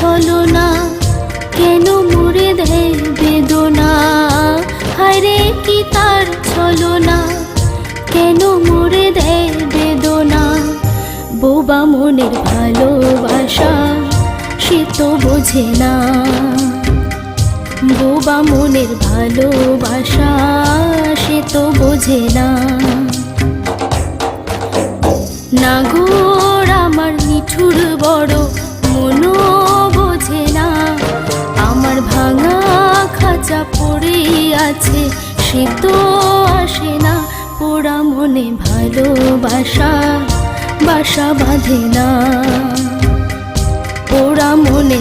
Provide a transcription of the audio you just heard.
ছলনা, কেন মুড়ে দেয় বেদনা। হায়রে কি তার ছলনা, কেন মুড়ে দেয় বেদনা। বোবা মনের ভালোবাসা সে তো বোঝে না, বোবা মনের ভালোবাসা সে তো বোঝে না। নাগর আমার নিঠুর বড়, মনও বোঝে না। আমার ভাঙা খাঁচা পড়ে আছে, সে তো আসে না। পোড়া মনে ভালোবাসা বাসা বাঁধে না, পোড়া মনে